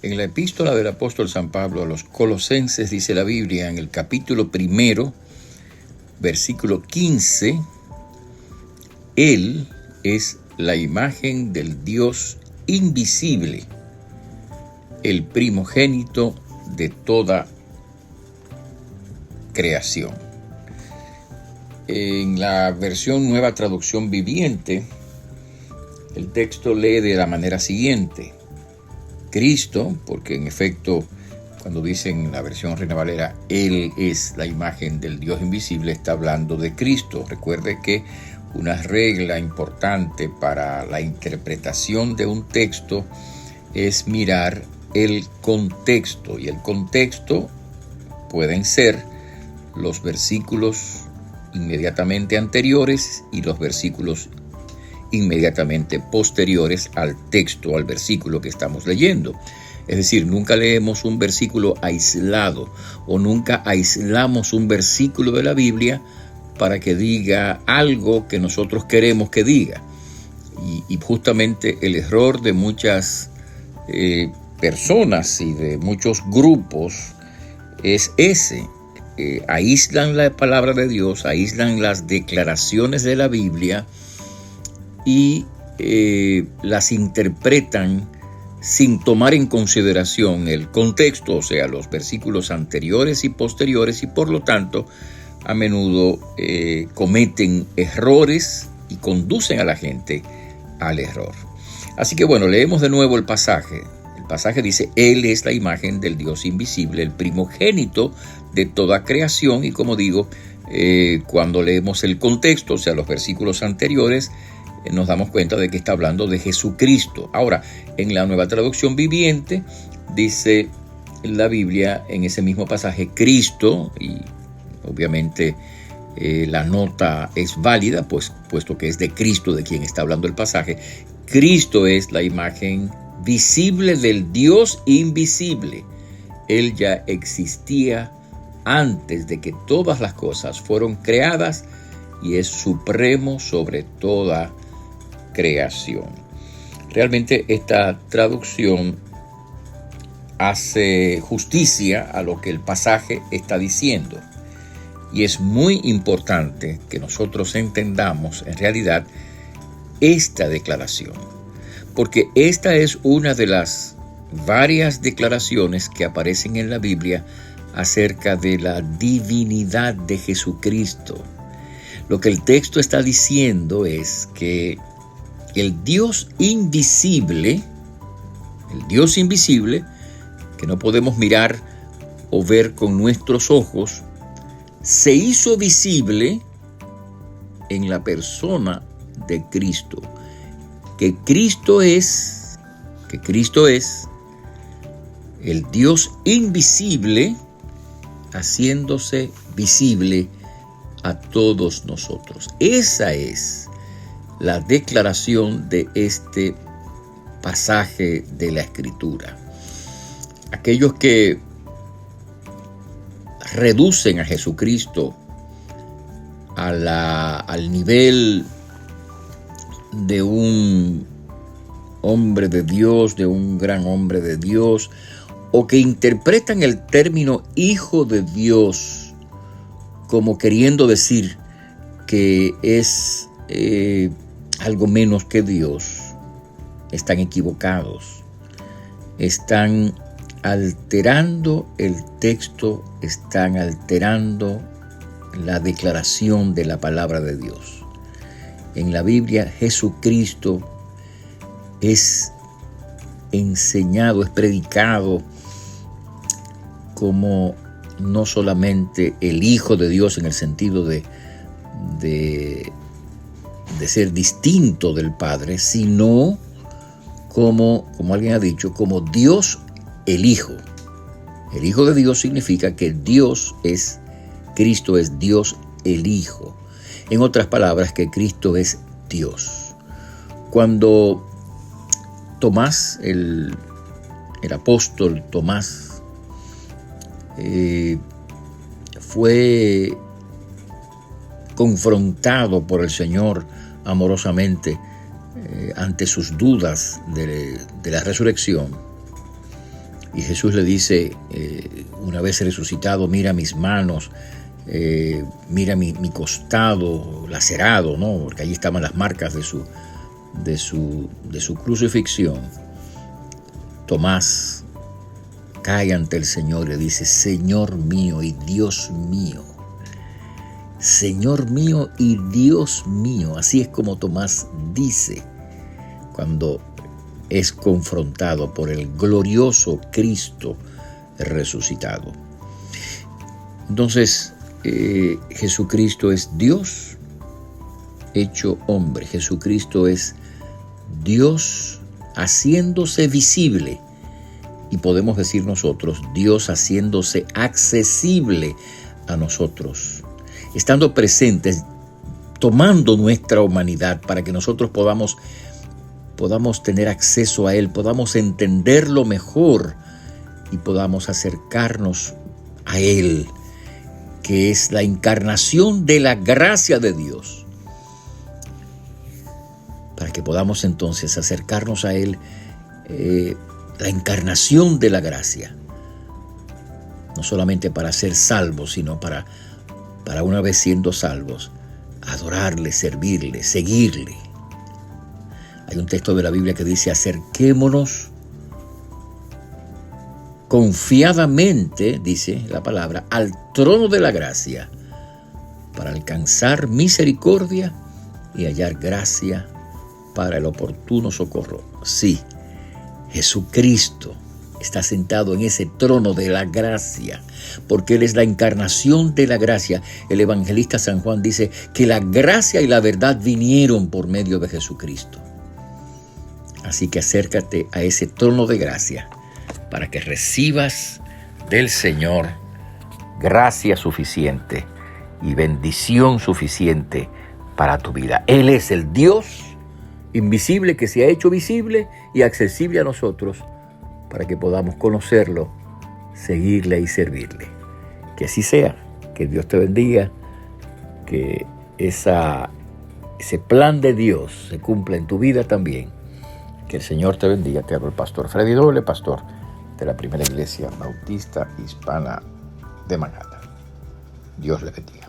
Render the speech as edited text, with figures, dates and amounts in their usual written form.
En la epístola del apóstol San Pablo a los Colosenses dice la Biblia en el capítulo 1, versículo 15, Él es la imagen del Dios invisible, el primogénito de toda creación. En la versión Nueva Traducción Viviente, el texto lee de la manera siguiente: Cristo, porque en efecto, cuando dicen en la versión Reina Valera, Él es la imagen del Dios invisible, está hablando de Cristo. Recuerde que una regla importante para la interpretación de un texto es mirar el contexto, y el contexto pueden ser los versículos inmediatamente anteriores y los versículos inmediatamente posteriores al texto, al versículo que estamos leyendo. Es decir, nunca leemos un versículo aislado o nunca aislamos un versículo de la Biblia para que diga algo que nosotros queremos que diga. Y justamente el error de muchas personas y de muchos grupos es ese. Aíslan la palabra de Dios, aíslan las declaraciones de la Biblia y las interpretan sin tomar en consideración el contexto, o sea, los versículos anteriores y posteriores, y por lo tanto a menudo cometen errores y conducen a la gente al error. Así que bueno, leemos de nuevo el pasaje. El pasaje dice: Él es la imagen del Dios invisible, el primogénito de toda creación. Y como digo, cuando leemos el contexto, o sea, los versículos anteriores, nos damos cuenta de que está hablando de Jesucristo. Ahora, en la Nueva Traducción Viviente, dice la Biblia en ese mismo pasaje, Cristo, y obviamente la nota es válida, pues, puesto que es de Cristo de quien está hablando el pasaje. Cristo es la imagen visible del Dios invisible. Él ya existía antes de que todas las cosas fueron creadas y es supremo sobre toda creación. Realmente esta traducción hace justicia a lo que el pasaje está diciendo. Y es muy importante que nosotros entendamos en realidad esta declaración, porque esta es una de las varias declaraciones que aparecen en la Biblia acerca de la divinidad de Jesucristo. Lo que el texto está diciendo es que el Dios invisible, que no podemos mirar o ver con nuestros ojos, se hizo visible en la persona de Cristo. Que Cristo es el Dios invisible haciéndose visible a todos nosotros. Esa es la declaración de este pasaje de la Escritura. Aquellos que reducen a Jesucristo al nivel de un hombre de Dios, de un gran hombre de Dios, o que interpretan el término Hijo de Dios como queriendo decir que es algo menos que Dios, están equivocados. Están alterando el texto, están alterando la declaración de la palabra de Dios. En la Biblia, Jesucristo es enseñado, es predicado como no solamente el Hijo de Dios en el sentido de ser distinto del Padre, sino como alguien ha dicho, como Dios el Hijo. El Hijo de Dios significa que Cristo es Dios el Hijo. En otras palabras, que Cristo es Dios. Cuando Tomás, el apóstol Tomás, fue confrontado por el Señor amorosamente ante sus dudas de la resurrección, Y Jesús le dice, una vez resucitado, mira mis manos, mira mi costado lacerado, ¿no? Porque allí estaban las marcas de su crucifixión. Tomás cae ante el Señor y le dice, Señor mío y Dios mío. Señor mío y Dios mío. Así es como Tomás dice cuando es confrontado por el glorioso Cristo resucitado. Entonces, Jesucristo es Dios hecho hombre. Jesucristo es Dios haciéndose visible. Y podemos decir nosotros, Dios haciéndose accesible a nosotros, estando presentes, tomando nuestra humanidad para que nosotros podamos tener acceso a Él, podamos entenderlo mejor y podamos acercarnos a Él, que es la encarnación de la gracia de Dios. Para que podamos entonces acercarnos a Él, la encarnación de la gracia, no solamente para ser salvos, sino para una vez siendo salvos, adorarle, servirle, seguirle. Hay un texto de la Biblia que dice, acerquémonos confiadamente, dice la palabra, al trono de la gracia, para alcanzar misericordia y hallar gracia para el oportuno socorro. Sí, Jesucristo está sentado en ese trono de la gracia, porque Él es la encarnación de la gracia. El evangelista San Juan dice que la gracia y la verdad vinieron por medio de Jesucristo. Así que acércate a ese trono de gracia para que recibas del Señor gracia suficiente y bendición suficiente para tu vida. Él es el Dios invisible que se ha hecho visible y accesible a nosotros para que podamos conocerlo, seguirle y servirle. Que así sea, que Dios te bendiga, que ese plan de Dios se cumpla en tu vida también. Que el Señor te bendiga. Te hablo el pastor Freddy Doble, pastor de la Primera Iglesia Bautista Hispana de Manhattan. Dios le bendiga.